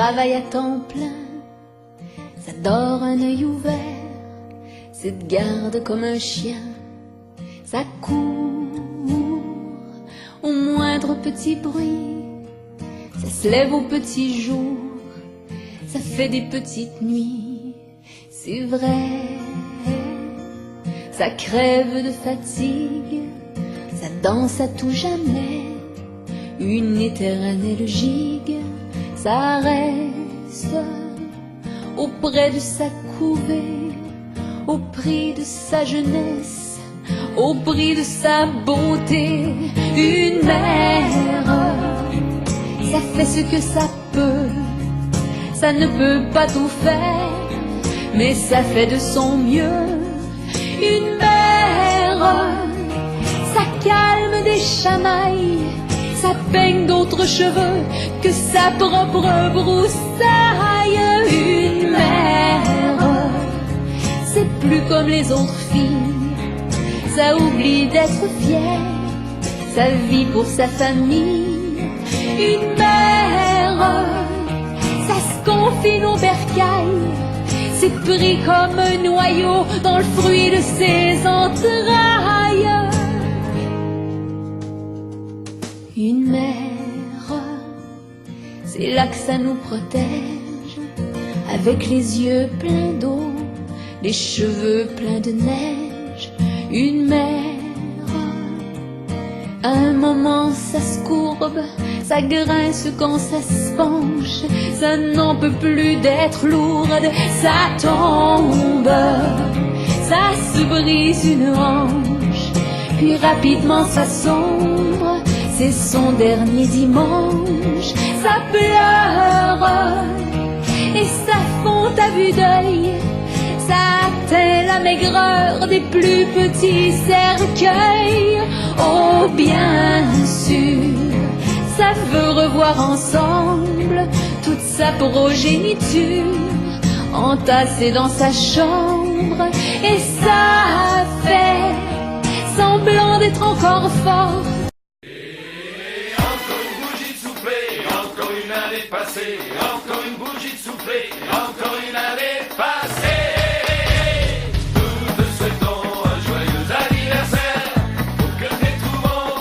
travaille à temps plein, ça dort un œil ouvert, ça te garde comme un chien, ça court au moindre petit bruit, ça se lève au petit jour, ça fait des petites nuits, c'est vrai, ça crève de fatigue, ça danse à tout jamais, une éternelle gigue, ça reste auprès de sa couvée, au prix de sa jeunesse, au prix de sa beauté. Une mère, ça fait ce que ça peut, ça ne peut pas tout faire, mais ça fait de son mieux. Une mère, ça calme des chamailles, ça peigne d'autres cheveux que sa propre broussaille. Une mère, c'est plus comme les autres filles, ça oublie d'être fière, ça vit pour sa famille. Une mère, ça se confine au bercail, c'est pris comme un noyau dans le fruit de ses entrailles. Une mère, c'est là que ça nous protège, avec les yeux pleins d'eau, les cheveux pleins de neige. Une mère, à un moment ça se courbe, ça grince quand ça se penche, ça n'en peut plus d'être lourde, ça tombe, ça se brise une hanche, puis rapidement ça sombre, c'est son dernier dimanche. Ça pleure et ça fond à vue d'œil, ça atteint la maigreur des plus petits cercueils. Oh bien sûr, ça veut revoir ensemble toute sa progéniture entassée dans sa chambre, et ça fait semblant d'être encore fort. Passée, encore une bougie de soufflé, encore une année passée. Nous te souhaitons un joyeux anniversaire, pour que t'aies tout bon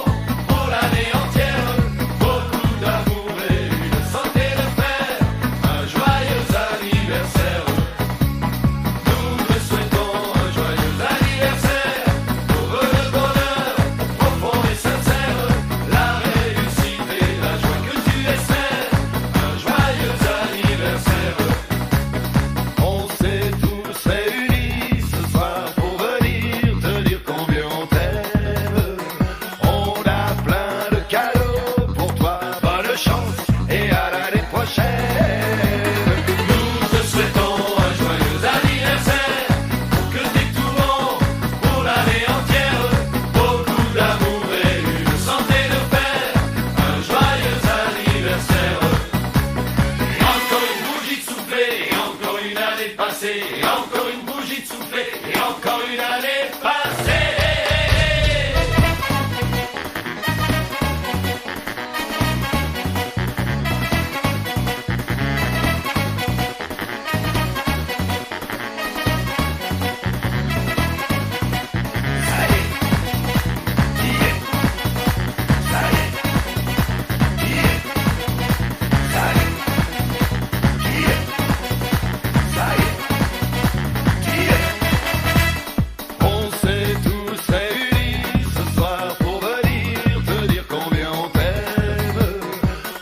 pour l'année entière. Beaucoup d'amour et une santé de fer, un joyeux anniversaire. Nous te souhaitons un joyeux anniversaire, pour le bonheur profond et sincère, la réussite et la joie que tu espères. On s'est tous réunis ce soir pour venir te dire combien on t'aime. On a plein de cadeaux pour toi, bonne chance et à l'année prochaine. Nous te souhaitons un joyeux anniversaire, pour que t'aies tout bon pour l'année entière. Beaucoup d'amour et une santé de fer, un joyeux anniversaire. Encore une bougie de soufflé, et encore une année passée, et encore une bougie de soufflé, et encore une année passée. On s'est tous réunis ce soir pour venir te dire combien on t'aime.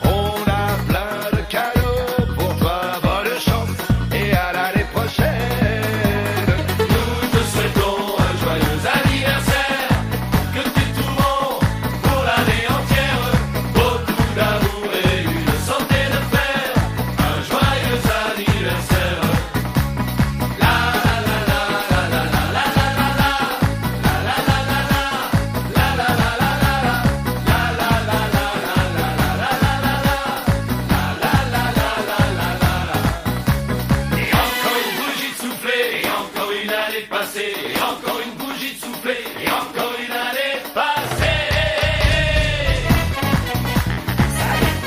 On a plein de cadeaux pour toi, bonne chance et à l'année prochaine. Nous te souhaitons un joyeux anniversaire, que t'aies tout bon pour l'année entière. Beaucoup d'amour et une santé de fer, un joyeux anniversaire. La la la la la la la la la. Et encore une bougie de soufflé, et encore une année passée, et encore une bougie de soufflé, et encore une année passée. Ça y est,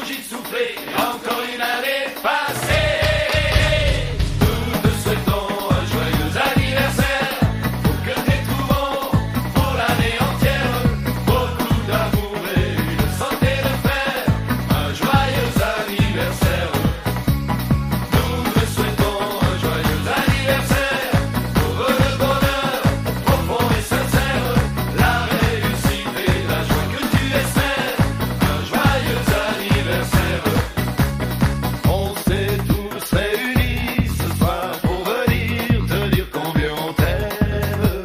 bougie de souffler, et encore une année passée. Nous te souhaitons un joyeux anniversaire, pour que t'aies tout bon pour l'année entière. Beaucoup d'amour et une santé de fer, un joyeux anniversaire. Nous te souhaitons un joyeux anniversaire, pour le bonheur profond et sincère, la réussite et la joie que tu espères. Un joyeux anniversaire. On s'est tous réunis ce soir pour venir te dire combien on t'aime.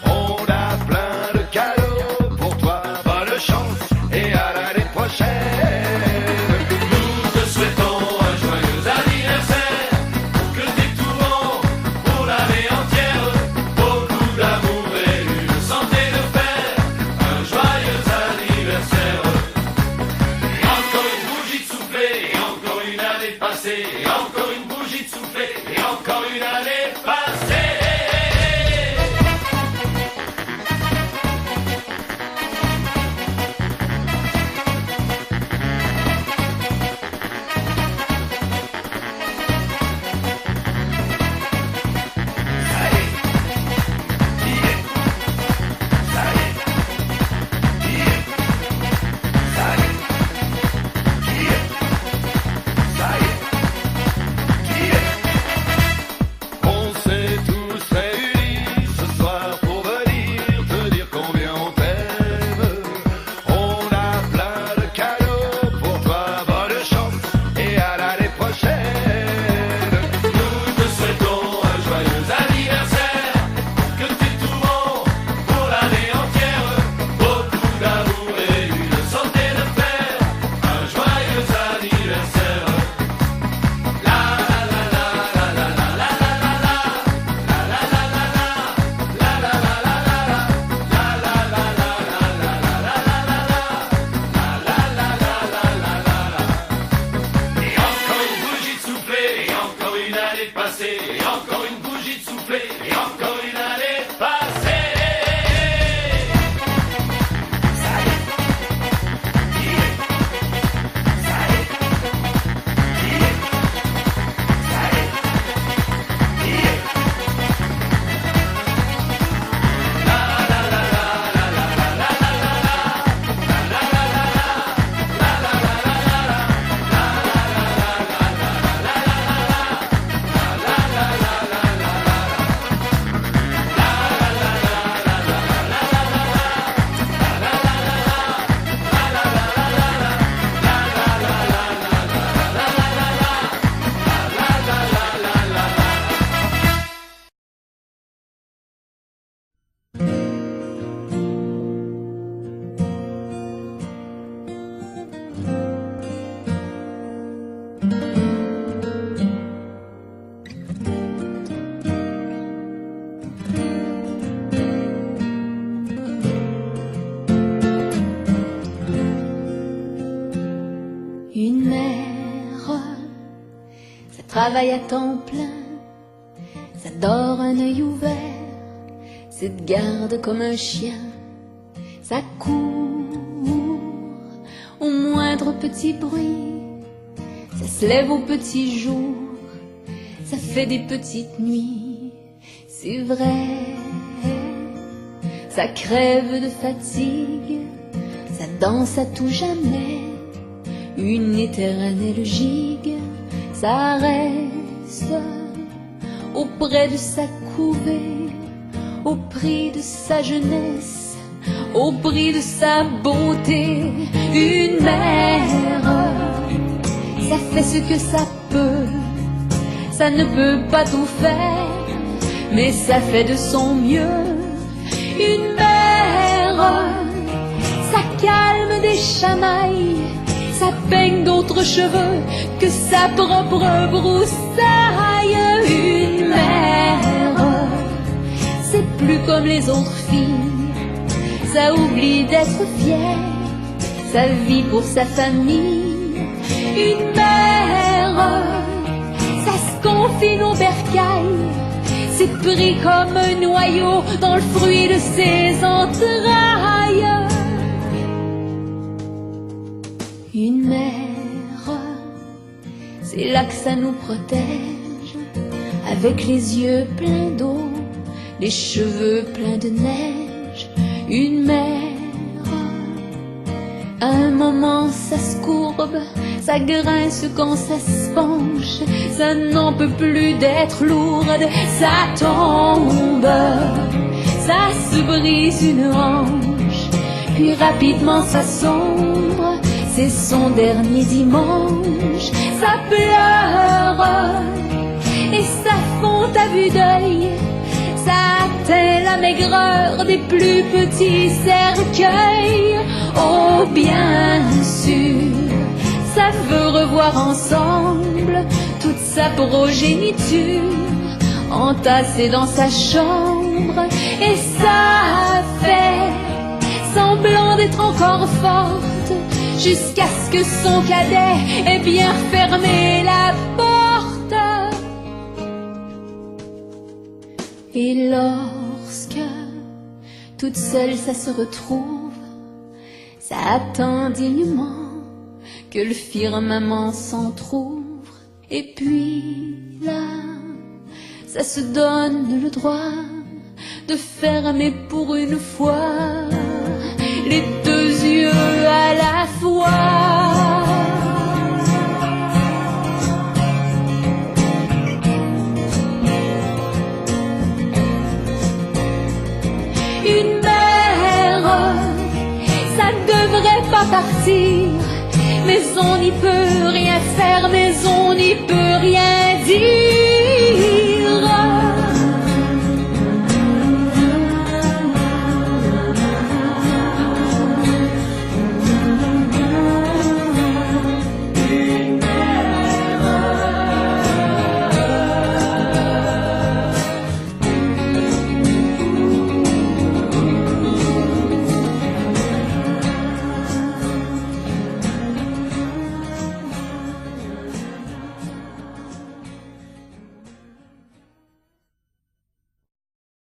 On a plein de cadeaux pour toi, bonne chance et à l'année prochaine. Nous te souhaitons un joyeux anniversaire, pour que t'aies tout bon pour l'année entière. Beaucoup d'amour et une santé de fer, un joyeux anniversaire. Et encore une bougie de souffler, et encore une année passée, et encore une bougie de souffler, et encore une année passée. On s'est tous réunis ce soir pour venir te dire combien on t'aime. On a plein de cadeaux pour toi, bonne chance et à l'année prochaine. Nous te souhaitons un joyeux anniversaire, que t'aies tout bon pour l'année entière. Beaucoup d'amour et une santé de fer, un joyeux anniversaire. La la la la la la la la la la la la la la la et encore une bougie de souffler, et encore une année passée, et encore une bougie de souffler, et encore une année passée. Ça y est, qui est, ça y est, qui est, ça y est, qui est. La la la la la la la la la la la la Une mère, ça travaille à temps plein, ça dort un œil ouvert, ça te garde comme un chien, ça court au moindre petit bruit, ça se lève au petit jour, ça fait des petites nuits, c'est vrai, ça crève de fatigue, ça danse à tout jamais. Une éternelle gigue, ça reste auprès de sa couvée, au prix de sa jeunesse, au prix de sa beauté. Une mère, ça fait ce que ça peut, ça ne peut pas tout faire, mais ça fait de son mieux. Une mère, ça calme des chamailles, ça peigne d'autres cheveux que sa propre broussaille. Une mère, c'est plus comme les autres filles, ça oublie d'être fière, ça vit pour sa famille. Une mère, ça se confine au bercail, c'est pris comme un noyau dans le fruit de ses entrailles. Une mère, c'est là que ça nous protège. Avec les yeux pleins d'eau, les cheveux pleins de neige, une mer. À un moment ça se courbe, ça grince quand ça se penche, ça n'en peut plus d'être lourde, ça tombe, ça se brise une hanche, puis rapidement ça sombre, c'est son dernier dimanche, ça pleure et ça fond à vue d'œil, ça atteint la maigreur des plus petits cercueils. Oh bien sûr, ça veut revoir ensemble toute sa progéniture entassée dans sa chambre, et ça fait semblant d'être encore forte jusqu'à ce que son cadet ait bien fermé la porte. Et lorsque toute seule ça se retrouve, ça attend dignement que le firmament s'entr'ouvre, et puis là, ça se donne le droit de fermer pour une fois les deux yeux à la fois. Une mère, ça devrait pas partir, mais on n'y peut rien faire, mais